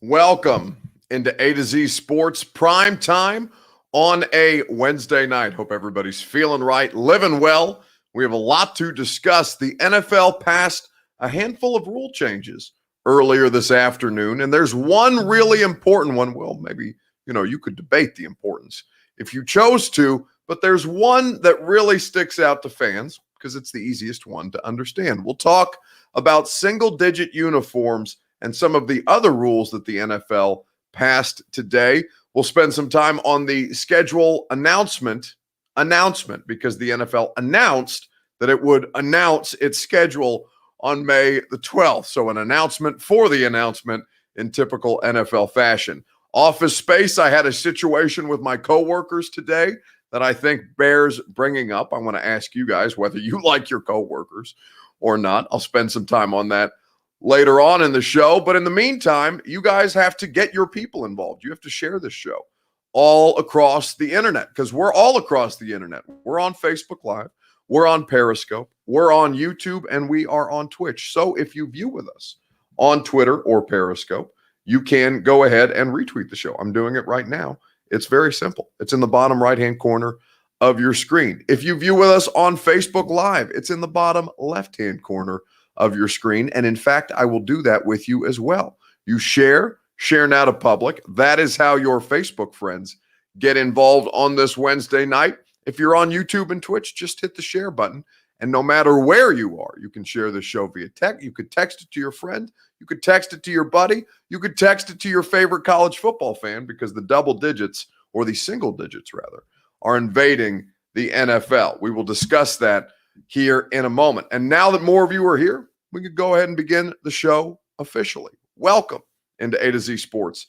Welcome into A to Z Sports Prime Time on a Wednesday night. Hope everybody's feeling right, living well. We have a lot to discuss. The NFL passed a handful of rule changes earlier this afternoon, and there's one really important one. Well, maybe, you could debate the importance if you chose to, but there's one that really sticks out to fans because it's the easiest one to understand. We'll talk about single-digit uniforms and some of the other rules that the NFL passed today. We'll spend some time on the schedule announcement because the NFL announced that it would announce its schedule on May the 12th. So an announcement for the announcement in typical NFL fashion. Office space, I had a situation with my coworkers today that I think bears bringing up. I want to ask you guys whether you like your coworkers or not. I'll spend some time on that later on in the show. But in the meantime, you guys have to get your people involved. You have to share this show all across the internet because we're all across the internet. We're on Facebook Live. We're on Periscope. We're on YouTube, and we are on Twitch. So if you view with us on Twitter or Periscope, you can go ahead and retweet the show. I'm doing it right now. It's very simple. It's in the bottom right-hand corner of your screen. If you view with us on Facebook Live, it's in the bottom left-hand corner of your screen. And in fact, I will do that with you as well. You share now to public. That is how your Facebook friends get involved on this Wednesday night. If you're on YouTube and Twitch, just hit the share button. And no matter where you are, you can share this show via text. You could text it to your friend. You could text it to your buddy. You could text it to your favorite college football fan because the double digits, or the single digits rather, are invading the NFL. We will discuss that here in a moment. And now that more of you are here, we could go ahead and begin the show officially. Welcome into A to Z Sports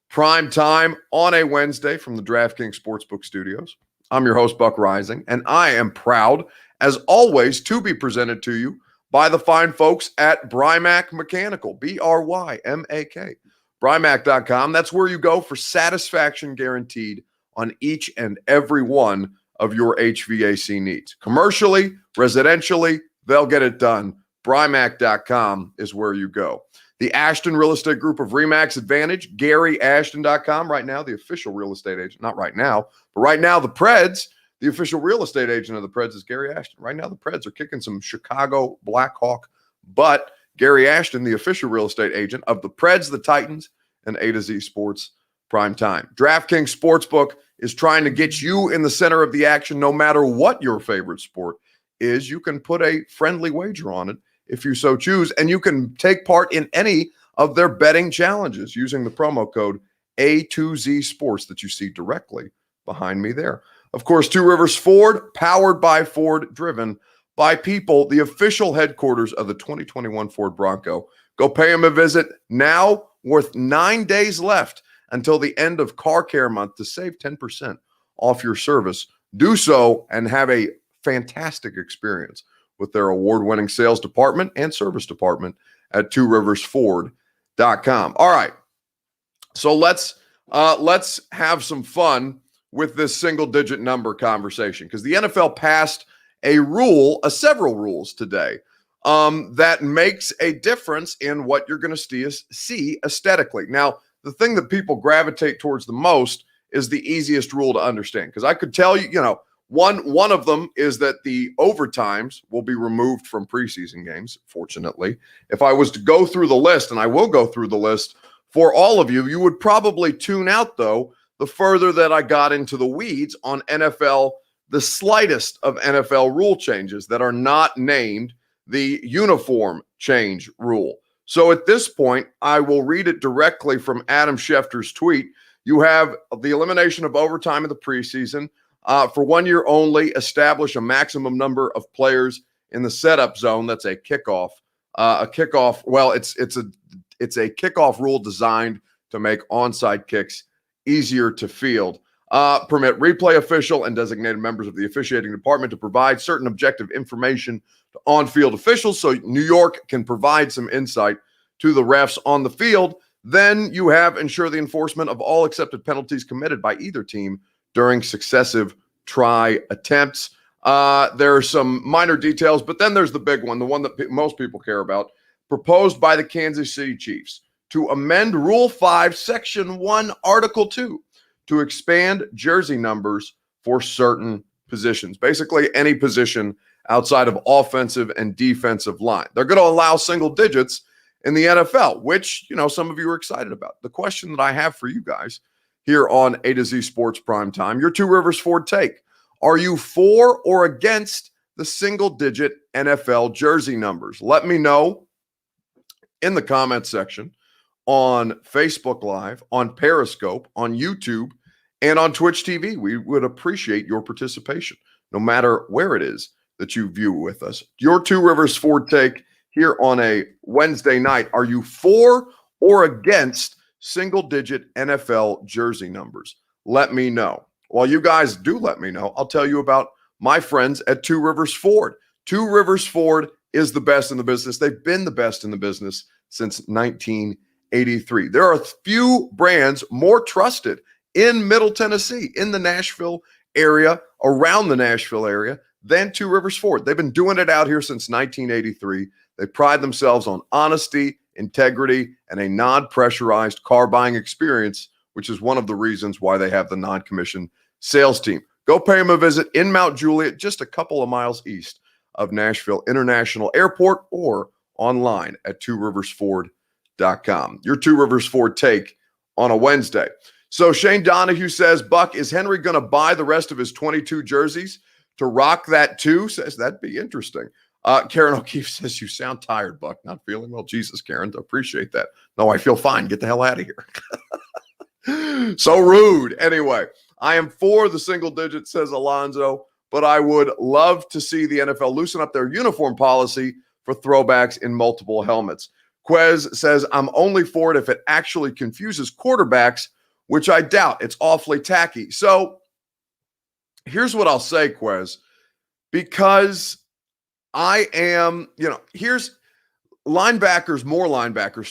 Prime Time on a Wednesday from the DraftKings Sportsbook Studios. I'm your host, Buck Rising, and I am proud, as always, to be presented to you by the fine folks at Brymak Mechanical, B-R-Y-M-A-K, Brymak.com. That's where you go for satisfaction guaranteed on each and every one of your HVAC needs. Commercially, residentially, they'll get it done. Brymak.com is where you go. The Ashton Real Estate Group of RE/MAX Advantage, GaryAshton.com. Right now, the official real estate agent, not right now, but right now, the Preds, the official real estate agent of the Preds is Gary Ashton. Right now, the Preds are kicking some Chicago Blackhawk butt. Gary Ashton, the official real estate agent of the Preds, the Titans, and A to Z Sports Prime Time. DraftKings Sportsbook is trying to get you in the center of the action no matter what your favorite sport is. You can put a friendly wager on it if you so choose, and you can take part in any of their betting challenges using the promo code A2Z Sports that you see directly behind me there. Of course, Two Rivers Ford, powered by Ford, driven by people, the official headquarters of the 2021 Ford Bronco. Go pay them a visit now, worth 9 days left until the end of Car Care Month to save 10% off your service. Do so and have a fantastic experience with their award-winning sales department and service department at tworiversford.com. All right, so let's have some fun with this single-digit number conversation because the NFL passed several rules today that makes a difference in what you're going to see aesthetically. Now, the thing that people gravitate towards the most is the easiest rule to understand because I could tell you, one of them is that the overtimes will be removed from preseason games, fortunately. If I was to go through the list, and I will go through the list for all of you, you would probably tune out, though, the further that I got into the weeds on NFL, the slightest of NFL rule changes that are not named the uniform change rule. So at this point, I will read it directly from Adam Schefter's tweet. You have the elimination of overtime in the preseason. For 1 year only, establish a maximum number of players in the setup zone. That's a kickoff. Well, it's a kickoff rule designed to make onside kicks easier to field. Permit replay official and designated members of the officiating department to provide certain objective information to on-field officials so New York can provide some insight to the refs on the field. Then you have ensure the enforcement of all accepted penalties committed by either team during successive try attempts. There are some minor details, but then there's the big one, the one that most people care about, proposed by the Kansas City Chiefs to amend Rule 5, Section 1, Article 2 to expand jersey numbers for certain positions. Basically, any position outside of offensive and defensive line. They're going to allow single digits in the NFL, which, some of you are excited about. The question that I have for you guys here on A to Z Sports Primetime, your Two Rivers Ford take. Are you for or against the single-digit NFL jersey numbers? Let me know in the comment section on Facebook Live, on Periscope, on YouTube, and on Twitch TV. We would appreciate your participation, no matter where it is that you view with us. Your Two Rivers Ford take here on a Wednesday night. Are you for or against single-digit NFL jersey numbers? Let me know. While you guys do let me know, I'll tell you about my friends at Two Rivers Ford. Two Rivers Ford is the best in the business. They've been the best in the business since 1983. There are few brands more trusted in Middle Tennessee, in the Nashville area, around the Nashville area, than Two Rivers Ford. They've been doing it out here since 1983. They pride themselves on honesty, integrity, and a non-pressurized car buying experience, which is one of the reasons why they have the non-commissioned sales team. Go pay them a visit in Mount Juliet, just a couple of miles east of Nashville International Airport, or online at tworiversford.com. Your Two Rivers Ford take on a Wednesday. So Shane Donahue says, Buck, is Henry going to buy the rest of his 22 jerseys to rock that too? Says that'd be interesting. Karen O'Keefe says, you sound tired, Buck. Not feeling well. Jesus, Karen, appreciate that. No, I feel fine. Get the hell out of here. So rude. Anyway, I am for the single digit, says Alonzo, but I would love to see the NFL loosen up their uniform policy for throwbacks in multiple helmets. Quez says, I'm only for it if it actually confuses quarterbacks, which I doubt. It's awfully tacky. So here's what I'll say, Quez, because I am, here's more linebackers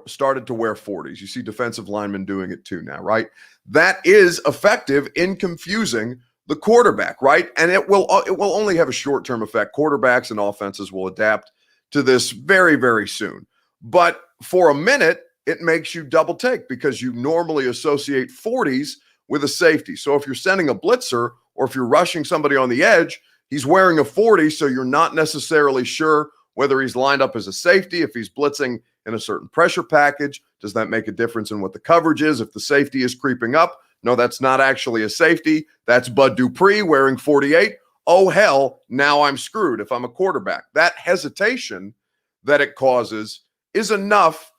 started to wear 40s. You see defensive linemen doing it too now, right? That is effective in confusing the quarterback, right? And it will only have a short-term effect. Quarterbacks and offenses will adapt to this very, very soon. But for a minute, it makes you double take because you normally associate 40s with a safety. So if you're sending a blitzer or if you're rushing somebody on the edge, he's wearing a 40, so you're not necessarily sure whether he's lined up as a safety. If he's blitzing in a certain pressure package, does that make a difference in what the coverage is? If the safety is creeping up, no, that's not actually a safety. That's Bud Dupree wearing 48. Oh, hell, now I'm screwed if I'm a quarterback. That hesitation that it causes is enough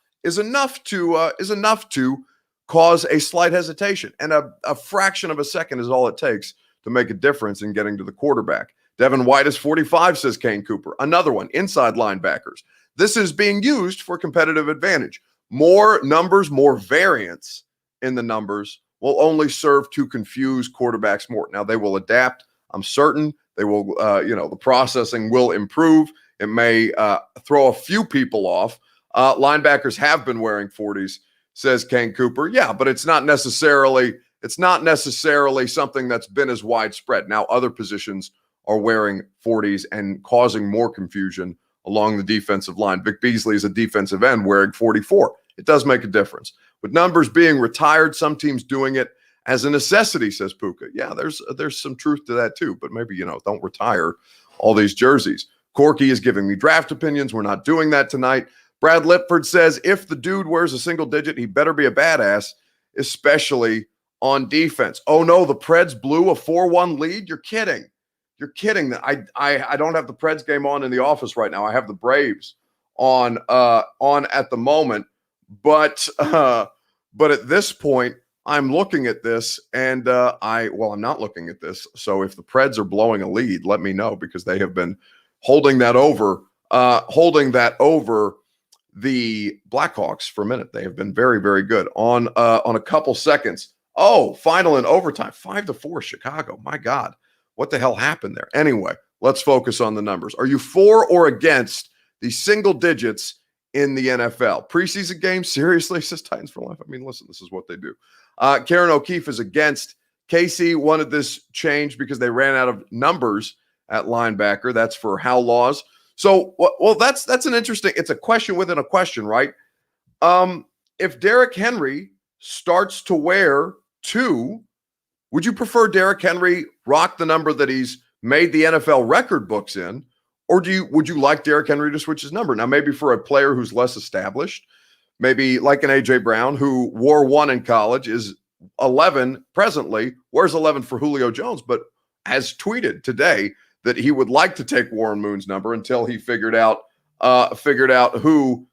to cause a slight hesitation. And a fraction of a second is all it takes to make a difference in getting to the quarterback. Devin White is 45, says Kane Cooper. Another one, inside linebackers. This is being used for competitive advantage. More numbers, more variance in the numbers will only serve to confuse quarterbacks more. Now, they will adapt. I'm certain they will, the processing will improve. It may throw a few people off. Linebackers have been wearing 40s, says Kane Cooper. Yeah, but it's not necessarily something that's been as widespread. Now, other positions are wearing 40s and causing more confusion along the defensive line. Vic Beasley is a defensive end wearing 44. It does make a difference. With numbers being retired, some teams doing it as a necessity, says Puka. Yeah, there's some truth to that too, but maybe, don't retire all these jerseys. Corky is giving me draft opinions. We're not doing that tonight. Brad Lipford says, if the dude wears a single digit, he better be a badass, especially on defense. Oh no, the Preds blew a 4-1 lead? You're kidding. You're kidding. I don't have the Preds game on in the office right now. I have the Braves on at the moment. But at this point, I'm looking at this and I'm not looking at this. So if the Preds are blowing a lead, let me know, because they have been holding that over the Blackhawks for a minute. They have been very, very good on a couple seconds. Oh, final in overtime, 5-4 Chicago. My God, what the hell happened there? Anyway, let's focus on the numbers. Are you for or against the single digits in the NFL? Preseason games, seriously, says Titans for life. I mean, listen, this is what they do. Karen O'Keefe is against. Casey wanted this change because they ran out of numbers at linebacker. That's for Hal Laws. So, well, that's an interesting. It's a question within a question, right? if Derrick Henry starts to wear 2, would you prefer Derrick Henry rock the number that he's made the NFL record books in, or would you like Derrick Henry to switch his number? Now, maybe for a player who's less established, maybe like an A.J. Brown who wore 1 in college, is 11 presently, wears 11 for Julio Jones, but has tweeted today that he would like to take Warren Moon's number until he figured out who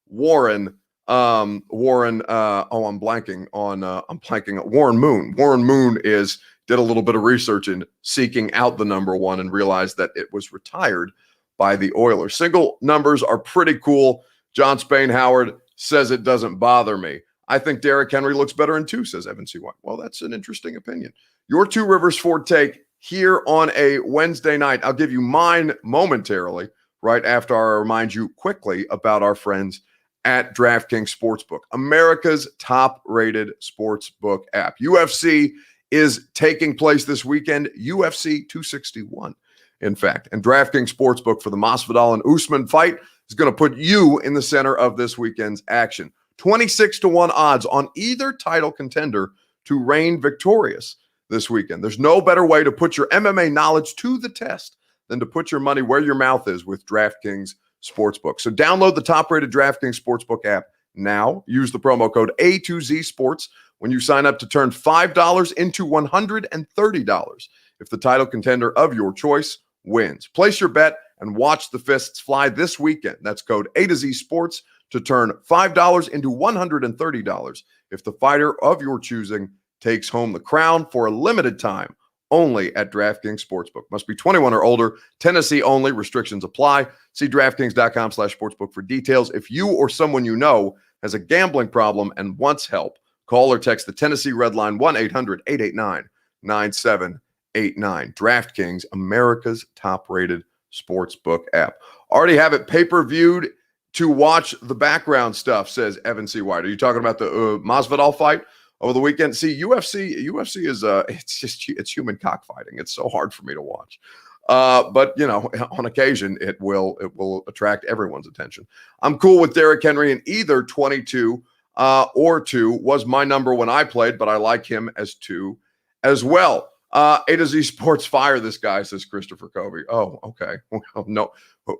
Warren I'm blanking on Warren Moon. Warren Moon did a little bit of research in seeking out the number 1 and realized that it was retired by the Oilers. Single numbers are pretty cool. John Spain Howard says it doesn't bother me. I think Derrick Henry looks better in 2, says Evan C. White. Well, that's an interesting opinion. Your 2 Rivers Ford take here on a Wednesday night. I'll give you mine momentarily, right after I remind you quickly about our friends at DraftKings Sportsbook, America's top-rated sportsbook app. UFC is taking place this weekend, UFC 261, in fact. And DraftKings Sportsbook for the Masvidal and Usman fight is going to put you in the center of this weekend's action. 26-1 odds on either title contender to reign victorious this weekend. There's no better way to put your MMA knowledge to the test than to put your money where your mouth is with DraftKings Sportsbook. So download the top-rated DraftKings Sportsbook app now. Use the promo code A2Z Sports when you sign up to turn $5 into $130 if the title contender of your choice wins. Place your bet and watch the fists fly this weekend. That's code A2Z Sports to turn $5 into $130 if the fighter of your choosing takes home the crown for a limited time. Only at DraftKings Sportsbook. Must be 21 or older. Tennessee only. Restrictions apply. See DraftKings.com/sportsbook for details. If you or someone you know has a gambling problem and wants help, call or text the Tennessee Red Line 1-800-889-9789. DraftKings, America's top-rated sportsbook app. Already have it pay-per-viewed to watch the background stuff, says Evan C. White. Are you talking about the Masvidal fight over the weekend? See, UFC is it's human cockfighting. It's so hard for me to watch. But you know, on occasion it will attract everyone's attention. I'm cool with Derrick Henry in either 22 or 2 was my number when I played, but I like him as 2 as well. A to Z Sports fire this guy, says Christopher Covey. Oh, okay. Well, no,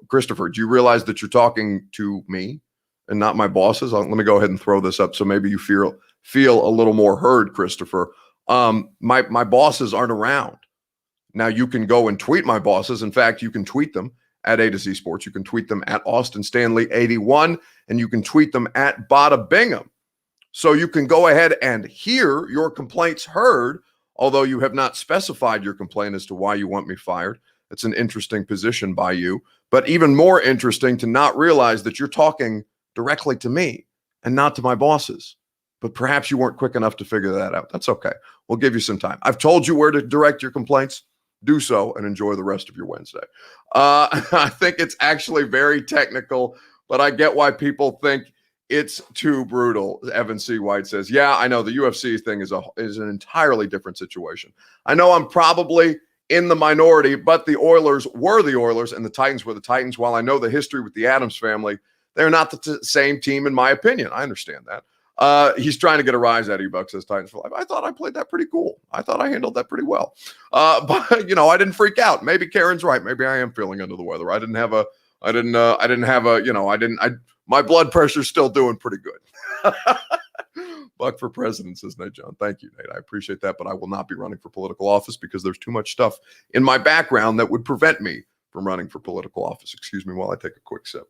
Christopher, do you realize that you're talking to me and not my bosses? Let me go ahead and throw this up so maybe you feel a little more heard, Christopher. My bosses aren't around. Now you can go and tweet my bosses. In fact, you can tweet them at A to Z Sports. You can tweet them at Austin Stanley 81, and you can tweet them at Bada Bingham. So you can go ahead and hear your complaints heard, although you have not specified your complaint as to why you want me fired. It's an interesting position by you, but even more interesting to not realize that you're talking directly to me and not to my bosses. But perhaps you weren't quick enough to figure that out. That's okay. We'll give you some time. I've told you where to direct your complaints. Do so and enjoy the rest of your Wednesday. I think it's actually very technical, but I get why people think it's too brutal. Evan C. White says, yeah, I know the UFC thing is an entirely different situation. I know I'm probably in the minority, but the Oilers were the Oilers and the Titans were the Titans. While I know the history with the Adams family, they're not the same team in my opinion. I understand that. He's trying to get a rise out of you, Buck, says Titans for life. I thought I played that pretty cool. I thought I handled that pretty well. But I didn't freak out. Maybe Karen's right. Maybe I am feeling under the weather. My blood pressure's still doing pretty good. Buck for president, says Nate John. Thank you, Nate. I appreciate that, but I will not be running for political office because there's too much stuff in my background that would prevent me from running for political office. Excuse me while I take a quick sip.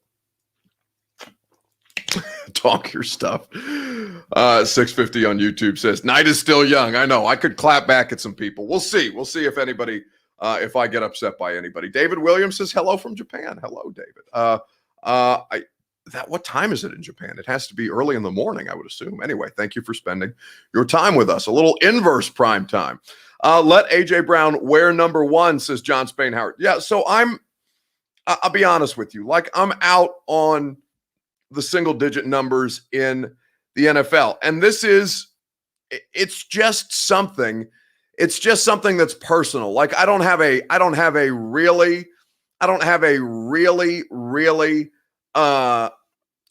Talk your stuff. 650 on YouTube says, night is still young. I know. I could clap back at some people. We'll see. We'll see if anybody, if I get upset by anybody. David Williams says, hello from Japan. Hello, David. What time is it in Japan? It has to be early in the morning, I would assume. Anyway, thank you for spending your time with us. A little inverse prime time. Let AJ Brown wear number 1, says John Spain Howard. Yeah, so I'll be honest with you. Like, I'm out on the single digit numbers in the NFL. And it's just something that's personal. Like, I don't have a really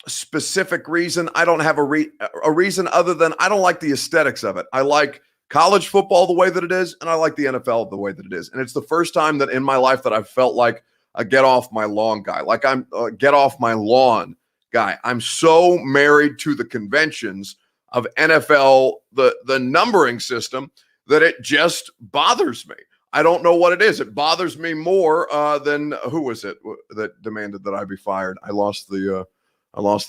specific reason. I don't have a reason other than I don't like the aesthetics of it. I like college football the way that it is, and I like the NFL the way that it is. And it's the first time that in my life that I've felt like a get off my lawn guy, like I'm a get off my lawn guy. I'm so married to the conventions of NFL, the numbering system, that it just bothers me. I don't know what it is. It bothers me more than who was it that demanded that I be fired? I lost the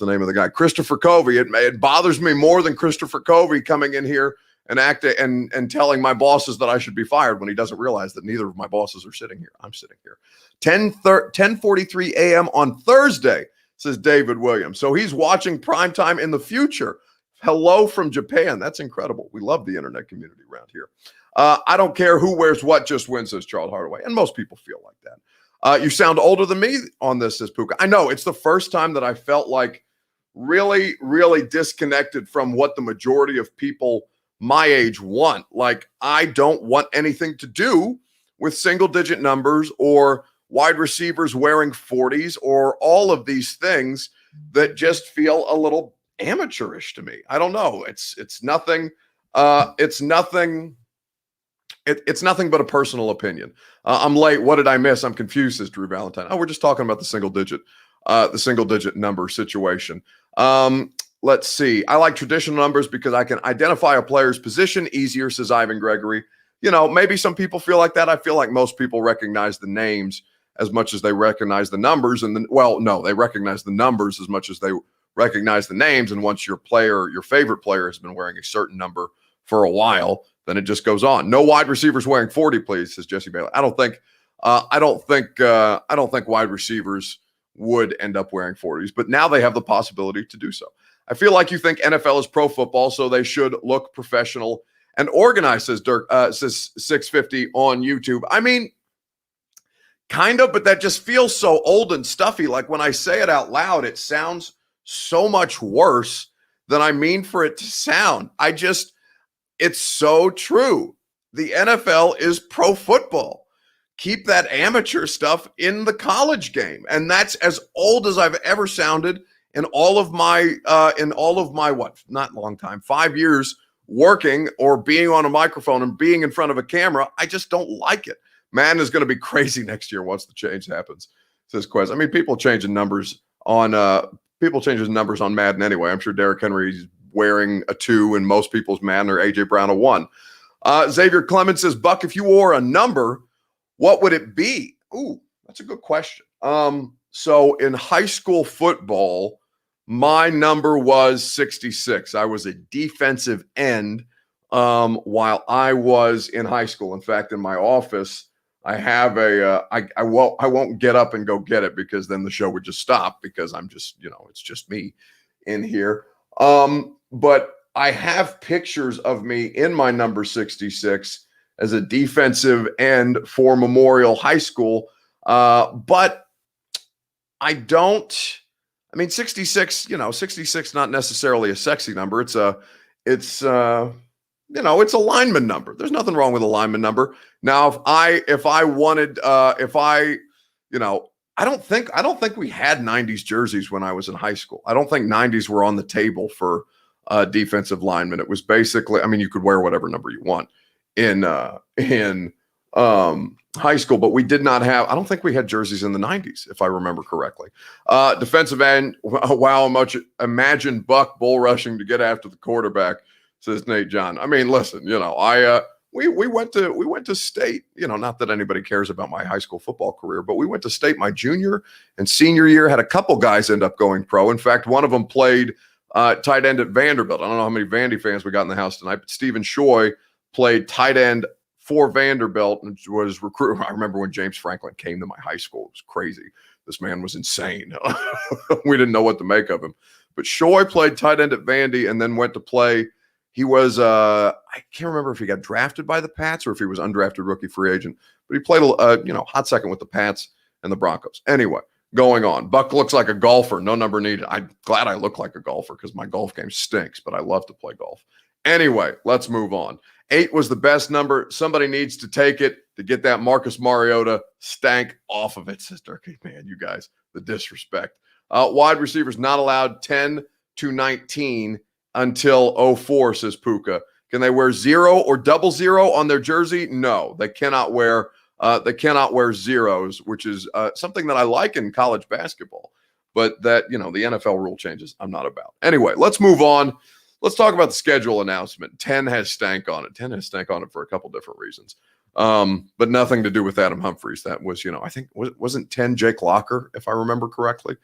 name of the guy. Christopher Covey. It bothers me more than Christopher Covey coming in here and acting and telling my bosses that I should be fired when he doesn't realize that neither of my bosses are sitting here. I'm sitting here. 10:43 a.m. on Thursday, says David Williams. So he's watching primetime in the future. Hello from Japan. That's incredible. We love the internet community around here. I don't care who wears what, just wins, says Charles Hardaway. And most people feel like that. You sound older than me on this, says Puka. I know. It's the first time that I felt like really, really disconnected from what the majority of people my age want. Like, I don't want anything to do with single-digit numbers or wide receivers wearing 40s or all of these things that just feel a little amateurish to me. I don't know. It's nothing. It's nothing but a personal opinion. I'm late. What did I miss? I'm confused, says Drew Valentine. Oh, we're just talking about the single digit number situation. Let's see. I like traditional numbers because I can identify a player's position easier, says Ivan Gregory. You know, maybe some people feel like that. I feel like most people recognize the names as much as they recognize the numbers. And then, well, no, they recognize the numbers as much as they recognize the names. And once your favorite player has been wearing a certain number for a while, then it just goes on. No wide receivers wearing 40, please, says Jesse Bailey. I don't think wide receivers would end up wearing 40s, but now they have the possibility to do so. I feel like you think NFL is pro football, so they should look professional and organized, says Dirk, says 650 on YouTube. I mean, kind of, but that just feels so old and stuffy. Like when I say it out loud, it sounds so much worse than I mean for it to sound. It's so true. The NFL is pro football. Keep that amateur stuff in the college game. And that's as old as I've ever sounded in all of my what, not long time, 5 years working or being on a microphone and being in front of a camera. I just don't like it. Man is going to be crazy next year once the change happens, says Quez. I mean, people changing numbers on Madden anyway. I'm sure Derrick Henry's wearing a 2 and most people's Madden or AJ Brown a 1. Xavier Clemens says, Buck, if you wore a number, what would it be? Ooh, that's a good question. So in high school football, my number was 66. I was a defensive end while I was in high school. In fact, in my office, I have I won't get up and go get it because then the show would just stop because I'm just, it's just me in here. But I have pictures of me in my number 66 as a defensive end for Memorial High School. But I mean, 66, 66, not necessarily a sexy number. It's a lineman number. There's nothing wrong with a lineman number. Now, if I wanted, I don't think we had 90s jerseys when I was in high school. I don't think 90s were on the table for defensive linemen. It was basically, I mean, you could wear whatever number you want in high school, but we did not have, I don't think we had jerseys in the 90s, if I remember correctly. Defensive end, wow, imagine Buck bull rushing to get after the quarterback, says Nate John. I mean, listen, we went to state, not that anybody cares about my high school football career, but we went to state my junior and senior year, had a couple guys end up going pro. In fact, one of them played tight end at Vanderbilt. I don't know how many Vandy fans we got in the house tonight, but Stephen Shoy played tight end for Vanderbilt and was recruited. I remember when James Franklin came to my high school. It was crazy. This man was insane. We didn't know what to make of him. But Shoy played tight end at Vandy and then went to play. He was, I can't remember if he got drafted by the Pats or if he was undrafted rookie free agent, but he played, hot second with the Pats and the Broncos. Anyway, going on. Buck looks like a golfer. No number needed. I'm glad I look like a golfer because my golf game stinks, but I love to play golf. Anyway, let's move on. 8 was the best number. Somebody needs to take it to get that Marcus Mariota stank off of it, says Turkey. Man, you guys, the disrespect. Wide receivers not allowed 10 to 19 until 04, says Puka. Can they wear 0 or 00 on their jersey? No, they cannot wear zeros, which is something that I like in college basketball. But that, the NFL rule changes, I'm not about. Anyway, let's move on. Let's talk about the schedule announcement. 10 has stank on it. 10 has stank on it for a couple different reasons. But nothing to do with Adam Humphries. That was, I think, wasn't 10 Jake Locker, if I remember correctly?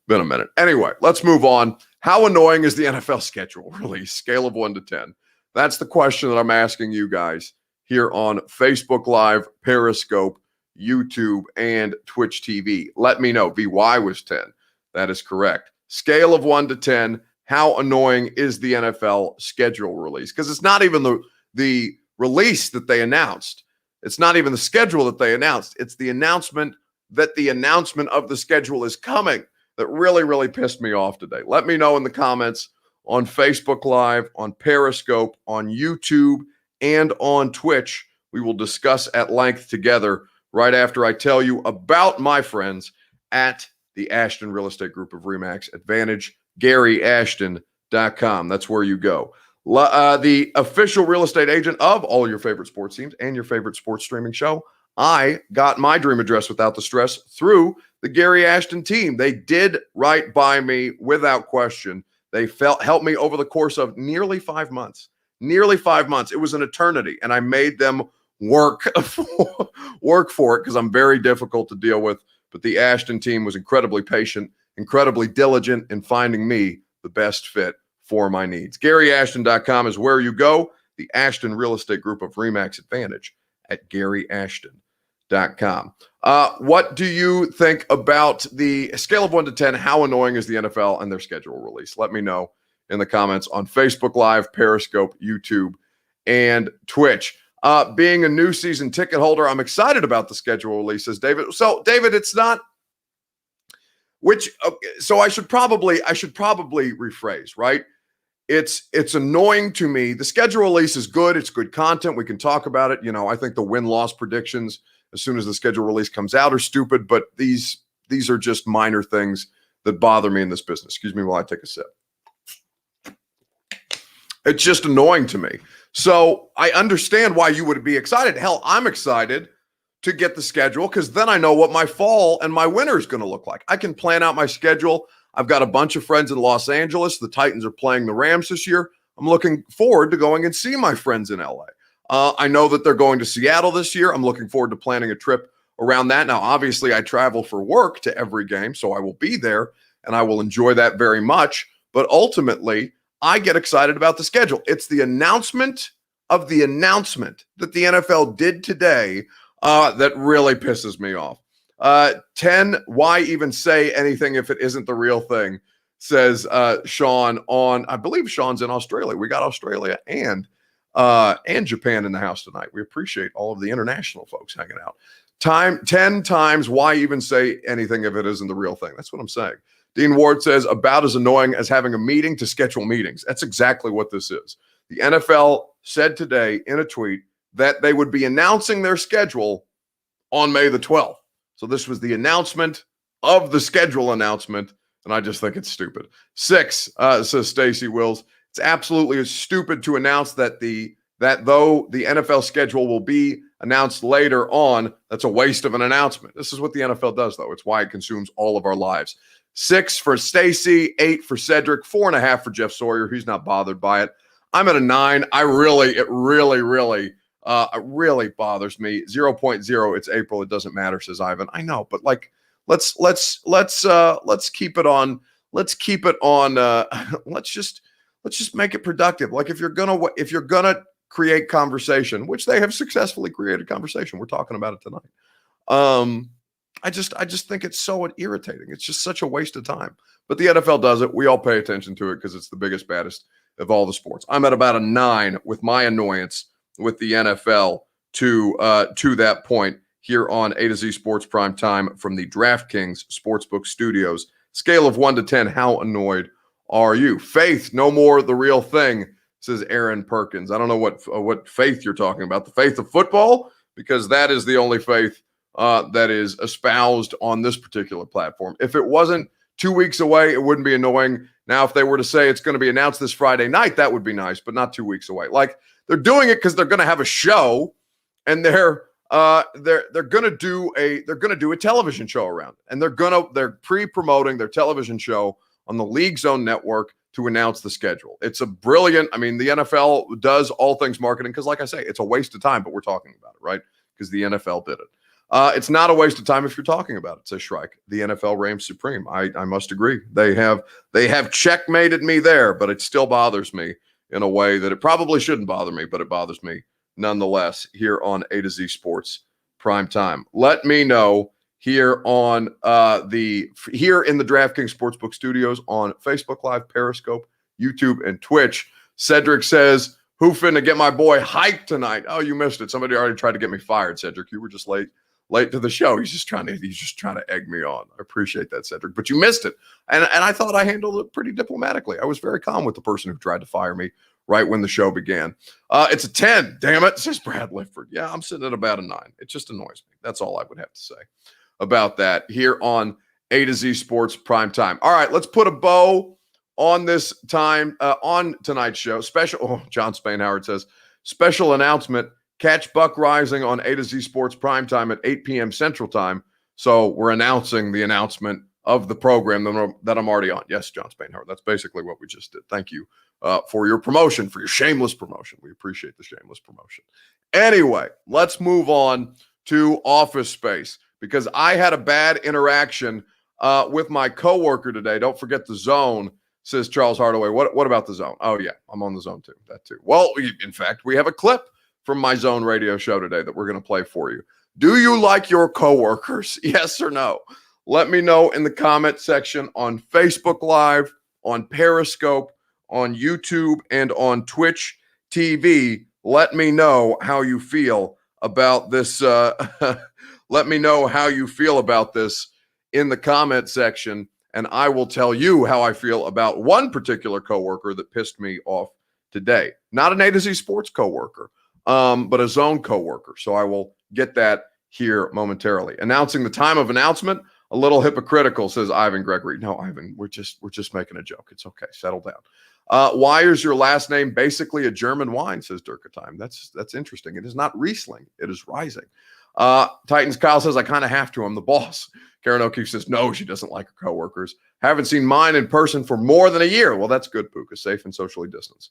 Been a minute. Anyway, let's move on. How annoying is the NFL schedule release? Scale of 1 to 10. That's the question that I'm asking you guys here on Facebook Live, Periscope, YouTube, and Twitch TV. Let me know. VY was 10. That is correct. Scale of 1 to 10. How annoying is the NFL schedule release? Because it's not even the release that they announced. It's not even the schedule that they announced. It's the announcement that the announcement of the schedule is coming that really, really pissed me off today. Let me know in the comments on Facebook Live, on Periscope, on YouTube, and on Twitch. We will discuss at length together right after I tell you about my friends at the Ashton Real Estate Group of RE/MAX Advantage, GaryAshton.com. That's where you go. The official real estate agent of all your favorite sports teams and your favorite sports streaming show. I got my dream address without the stress through the Gary Ashton team. They did right by me without question. They helped me over the course of nearly 5 months. Nearly 5 months. It was an eternity, and I made them work for it because I'm very difficult to deal with. But the Ashton team was incredibly patient, incredibly diligent in finding me the best fit for my needs. GaryAshton.com is where you go. The Ashton Real Estate Group of RE/MAX Advantage at GaryAshton.com. What do you think about the scale of 1 to 10? How annoying is the NFL and their schedule release? Let me know in the comments on Facebook Live, Periscope, YouTube, and Twitch. Being a new season ticket holder, I'm excited about the schedule release, says David. So, David, it's not so I should probably rephrase, right? It's annoying to me. The schedule release is good. It's good content. We can talk about it. I think the win-loss predictions as soon as the schedule release comes out are stupid, but these are just minor things that bother me in this business. Excuse me while I take a sip. It's just annoying to me. So I understand why you would be excited. Hell, I'm excited to get the schedule because then I know what my fall and my winter is going to look like. I can plan out my schedule. I've got a bunch of friends in Los Angeles. The Titans are playing the Rams this year. I'm looking forward to going and see my friends in LA. I know that they're going to Seattle this year. I'm looking forward to planning a trip around that. Now, obviously, I travel for work to every game, so I will be there, and I will enjoy that very much. But ultimately, I get excited about the schedule. It's the announcement of the announcement that the NFL did today that really pisses me off. 10, why even say anything if it isn't the real thing, says Sean on, I believe Sean's in Australia. We got Australia and Japan in the house tonight. We appreciate all of the international folks hanging out. 10 times, why even say anything if it isn't the real thing? That's what I'm saying. Dean Ward says, about as annoying as having a meeting to schedule meetings. That's exactly what this is. The NFL said today in a tweet that they would be announcing their schedule on May the 12th. So this was the announcement of the schedule announcement, and I just think it's stupid. 6, says Stacy Wills, it's absolutely stupid to announce that though the NFL schedule will be announced later on, that's a waste of an announcement. This is what the NFL does, though. It's why it consumes all of our lives. 6 for Stacy, 8 for Cedric, 4.5 for Jeff Sawyer. He's not bothered by it. I'm at a 9. It really bothers me. 0.0. It's April. It doesn't matter, says Ivan. I know, but let's keep it on. Let's just make it productive. Like if you're gonna create conversation, which they have successfully created conversation. We're talking about it tonight. I just think it's so irritating. It's just such a waste of time. But the NFL does it. We all pay attention to it because it's the biggest, baddest of all the sports. I'm at about a 9 with my annoyance with the NFL to that point here on A to Z Sports Prime Time from the DraftKings Sportsbook Studios. Scale of 1 to 10, how annoyed are you? Faith, no more the real thing, says Aaron Perkins. I don't know what faith you're talking about. The faith of football, because that is the only faith that is espoused on this particular platform. If it wasn't 2 weeks away, it wouldn't be annoying. Now, if they were to say it's going to be announced this Friday night, that would be nice, but not 2 weeks away. Like, they're doing it because they're going to have a show, and they're going to do a television show around it. And they're pre-promoting their television show on the League's own network to announce the schedule. It's a brilliant, I mean, the NFL does all things marketing because, like I say, it's a waste of time, but we're talking about it, right? Because the NFL did it. It's not a waste of time if you're talking about it, says Shrike. The NFL reigns supreme. I must agree. They have checkmated me there, but it still bothers me in a way that it probably shouldn't bother me, but it bothers me nonetheless here on A to Z Sports Prime Time. Let me know here on here in the DraftKings Sportsbook Studios on Facebook Live, Periscope, YouTube, and Twitch. Cedric says, "Who finna get my boy hyped tonight?" Oh, you missed it. Somebody already tried to get me fired, Cedric. You were just late to the show. He's just trying to egg me on. I appreciate that, Cedric, but you missed it. And I thought I handled it pretty diplomatically. I was very calm with the person who tried to fire me right when the show began. It's a 10. Damn it, says Brad Lifford. Yeah, I'm sitting at about a 9. It just annoys me. That's all I would have to say about that here on A to Z Sports Prime Time. All right, let's put a bow on this time, on tonight's show. John Spain Howard says, special announcement, catch Buck Rising on A to Z Sports Prime Time at 8 p.m. Central Time. So we're announcing the announcement of the program that I'm already on. Yes, John Spain Howard, that's basically what we just did. Thank you for your promotion, for your shameless promotion. We appreciate the shameless promotion. Anyway, let's move on to Office Space, because I had a bad interaction with my coworker today. Don't forget the Zone, says Charles Hardaway. What about the Zone? Oh, yeah, I'm on the Zone too. That too. Well, in fact, we have a clip from my Zone radio show today that we're going to play for you. Do you like your coworkers? Yes or no? Let me know in the comment section on Facebook Live, on Periscope, on YouTube, and on Twitch TV. Let me know how you feel about this. Let me know how you feel about this in the comment section, and I will tell you how I feel about one particular coworker that pissed me off today. Not an A to Z Sports coworker, but a Zone coworker. So I will get that here momentarily. Announcing the time of announcement, a little hypocritical, says Ivan Gregory. No, Ivan, we're just making a joke. It's okay. Settle down. Why is your last name basically a German wine, says Durkheim. That's interesting. It is not Riesling. It is Rising. Titans Kyle says, I kind of have to. I'm the boss. Karen O'Keefe says, no, she doesn't like her coworkers. Haven't seen mine in person for more than a year. Well, that's good, Puka. Safe and socially distanced.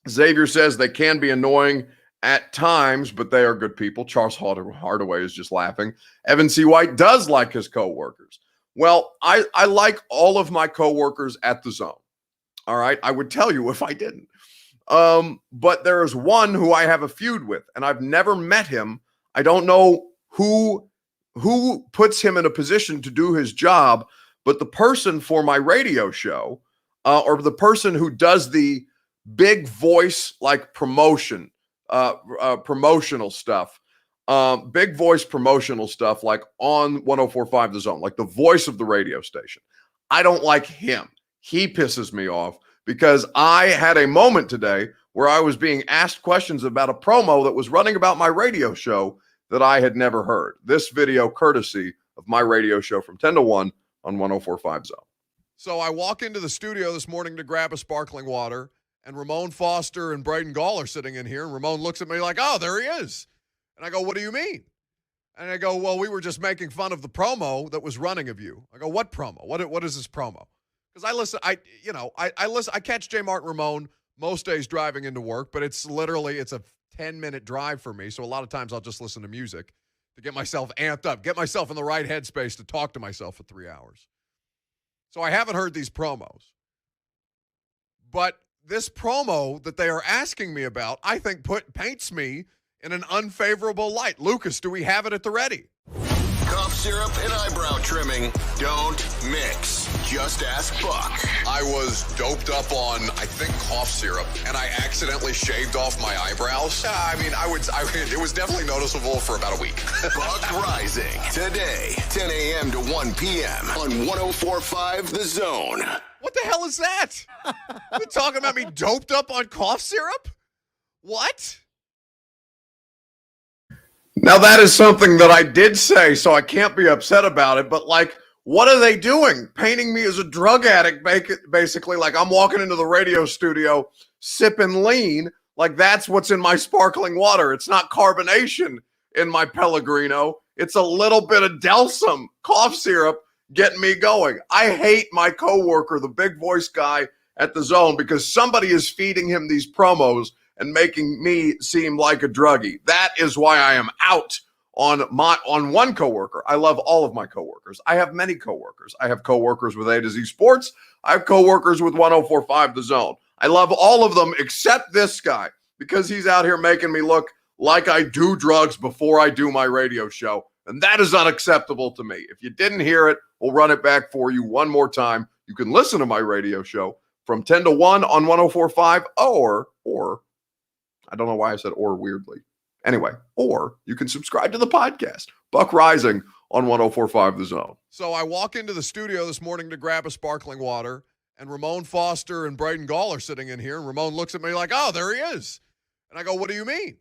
Xavier says they can be annoying at times, but they are good people. Charles Hardaway is just laughing. Evan C. White does like his coworkers. Well, I like all of my coworkers at the Zone. All right. I would tell you if I didn't. But there is one who I have a feud with, and I've never met him. I don't know who puts him in a position to do his job, but the person for my radio show, or the person who does the big voice, like promotional stuff, big voice promotional stuff, like on 104.5 The Zone, like the voice of the radio station. I don't like him. He pisses me off because I had a moment today where I was being asked questions about a promo that was running about my radio show that I had never heard. This video courtesy of my radio show from 10 to 1 on 104.5 Zone. So I walk into the studio this morning to grab a sparkling water, and Ramon Foster and Braden Gall are sitting in here, and Ramon looks at me like, oh, there he is. And I go, what do you mean? And I go, well, we were just making fun of the promo that was running of you. I go, what promo? What is this promo? Because I catch J. Martin Ramon most days driving into work, but it's a 10-minute drive for me. So a lot of times I'll just listen to music to get myself amped up, get myself in the right headspace to talk to myself for 3 hours. So I haven't heard these promos. But this promo that they are asking me about, I think paints me in an unfavorable light. Lucas, do we have it at the ready? Cough syrup and eyebrow trimming don't mix. Just ask Buck. I was doped up on, I think, cough syrup, and I accidentally shaved off my eyebrows. It was definitely noticeable for about a week. Buck Rising, today, 10 a.m. to 1 p.m. on 104.5 The Zone. What the hell is that? You're talking about me doped up on cough syrup? What? Now, that is something that I did say, so I can't be upset about it. But, like, What are they doing? Painting me as a drug addict, basically, like I'm walking into the radio studio sipping lean, like that's what's in my sparkling water. It's not carbonation in my Pellegrino. It's a little bit of Delsum cough syrup getting me going. I hate my coworker, the big voice guy at the Zone, because somebody is feeding him these promos and making me seem like a druggie. That is why I am out on one coworker. I love all of my coworkers. I have many coworkers. I have coworkers with A to Z Sports. I have coworkers with 104.5 The Zone. I love all of them except this guy, because he's out here making me look like I do drugs before I do my radio show. And that is unacceptable to me. If you didn't hear it, we'll run it back for you one more time. You can listen to my radio show from 10 to 1 on 104.5 or I don't know why I said or weirdly. Anyway, or you can subscribe to the podcast, Buck Rising on 104.5 The Zone. So I walk into the studio this morning to grab a sparkling water, and Ramon Foster and Braden Gall are sitting in here, and Ramon looks at me like, oh, there he is. And I go, what do you mean?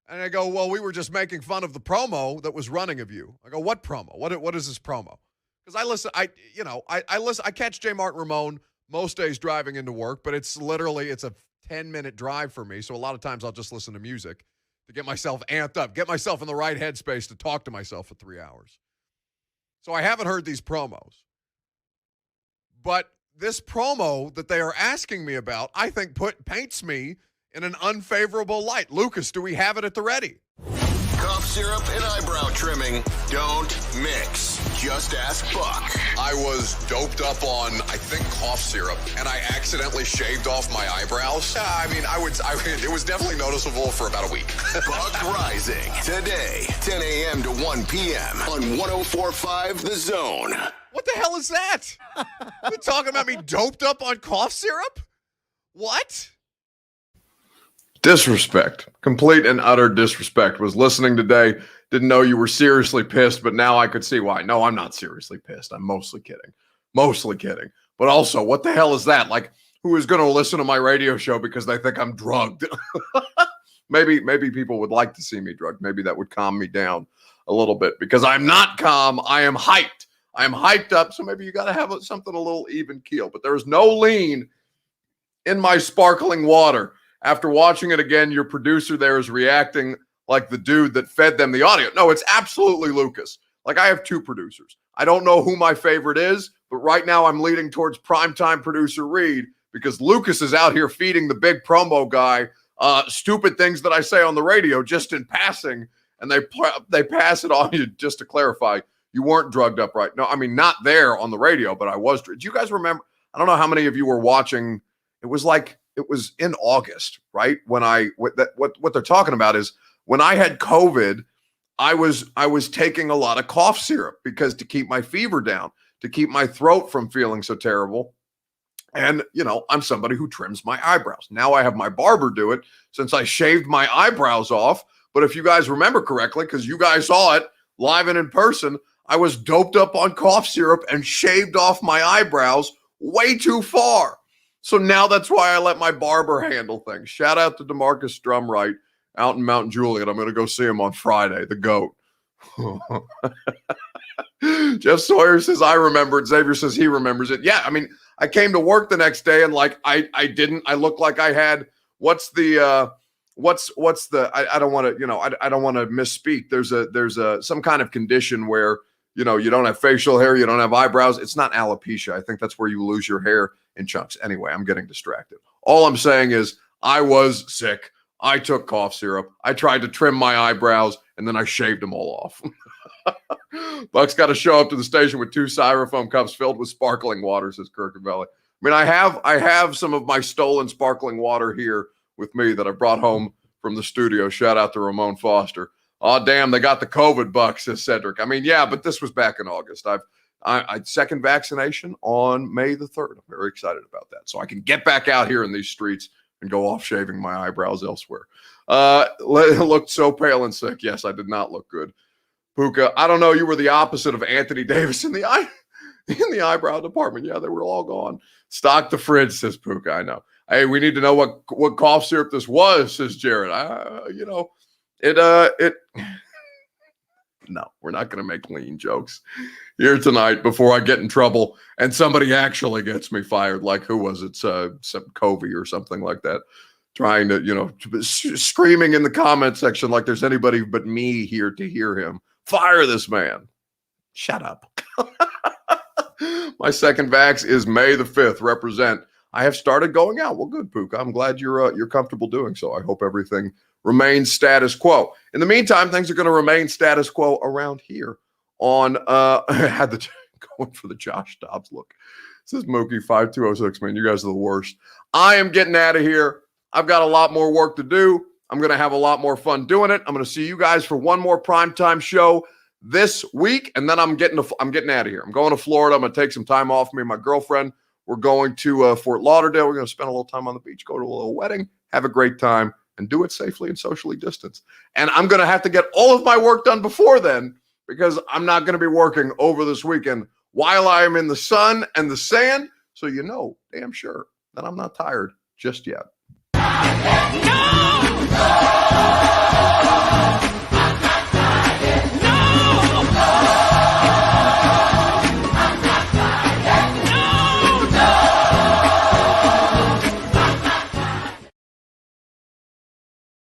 And I go, well, we were just making fun of the promo that was running of you. I go, what promo? What is this promo? Because I listen, I catch J. Martin Ramon most days driving into work, but it's a 10-minute drive for me. So a lot of times I'll just listen to music to get myself amped up, get myself in the right headspace to talk to myself for 3 hours. So I haven't heard these promos. But this promo that they are asking me about, I think paints me in an unfavorable light. Lucas, do we have it at the ready? Cough syrup and eyebrow trimming don't mix. Just ask Buck. I was doped up on, I think, cough syrup, and I accidentally shaved off my eyebrows. It was definitely noticeable for about a week. Buck Rising, today, 10 a.m. to 1 p.m. on 104.5 The Zone. What the hell is that? You're talking about me doped up on cough syrup? What? Disrespect. Complete and utter disrespect. Was listening today, didn't know you were seriously pissed, but now I could see why. No, I'm not seriously pissed. I'm mostly kidding. Mostly kidding. But also, what the hell is that? Like, who is going to listen to my radio show because they think I'm drugged? Maybe people would like to see me drugged. Maybe that would calm me down a little bit, because I'm not calm. I am hyped. I am hyped up, so maybe you got to have something a little even keel. But there's no lean in my sparkling water. After watching it again, your producer there is reacting like the dude that fed them the audio. No, it's absolutely Lucas. Like, I have two producers. I don't know who my favorite is, but right now I'm leaning towards primetime producer Reed, because Lucas is out here feeding the big promo guy stupid things that I say on the radio just in passing, and they pass it on you. Just to clarify, you weren't drugged up, right? No, I mean, not there on the radio, but I was. Do you guys remember? I don't know how many of you were watching. It was in August, right? When what they're talking about is when I had COVID, I was taking a lot of cough syrup because to keep my fever down, to keep my throat from feeling so terrible. And, I'm somebody who trims my eyebrows. Now I have my barber do it since I shaved my eyebrows off. But if you guys remember correctly, because you guys saw it live and in person, I was doped up on cough syrup and shaved off my eyebrows way too far. So now that's why I let my barber handle things. Shout out to DeMarcus Drumright out in Mount Juliet. I'm going to go see him on Friday, the GOAT. Jeff Sawyer says, I remember it. Xavier says he remembers it. Yeah, I mean, I came to work the next day and I looked like I had, I don't want to, I don't want to misspeak. There's some kind of condition where, you don't have facial hair, you don't have eyebrows. It's not alopecia. I think that's where you lose your hair in chunks. Anyway, I'm getting distracted. All I'm saying is I was sick. I took cough syrup. I tried to trim my eyebrows, and then I shaved them all off. Buck's got to show up to the station with 2 styrofoam cups filled with sparkling water, says Kirkenvalley. I mean, I have some of my stolen sparkling water here with me that I brought home from the studio. Shout out to Ramon Foster. Oh, damn, they got the COVID, Buck, says Cedric. I mean, yeah, but this was back in August. I second vaccination on May the 3rd. I'm very excited about that. So I can get back out here in these streets and go off shaving my eyebrows elsewhere. Looked so pale and sick. Yes, I did not look good. Puka, I don't know. You were the opposite of Anthony Davis in the eyebrow department. Yeah, they were all gone. Stock the fridge, says Puka. I know. Hey, we need to know what cough syrup this was, says Jared. No, we're not going to make lean jokes here tonight before I get in trouble and somebody actually gets me fired. Like, who was it? Some Covey or something like that. Trying to, screaming in the comment section like there's anybody but me here to hear him. Fire this man. Shut up. My second vax is May the 5th. Represent. I have started going out. Well, good, Pook. I'm glad you're comfortable doing so. I hope everything remains status quo. In the meantime, things are going to remain status quo around here on I had the going for the Josh Dobbs look. This is Mookie 5206, man. You guys are the worst. I am getting out of here. I've got a lot more work to do. I'm going to have a lot more fun doing it. I'm going to see you guys for one more primetime show this week, and then I'm getting out of here. I'm going to Florida. I'm going to take some time off. Me and my girlfriend, we're going to Fort Lauderdale. We're going to spend a little time on the beach, go to a little wedding, have a great time, and do it safely and socially distanced. And I'm going to have to get all of my work done before then because I'm not going to be working over this weekend while I am in the sun and the sand. So damn sure that I'm not tired just yet. No!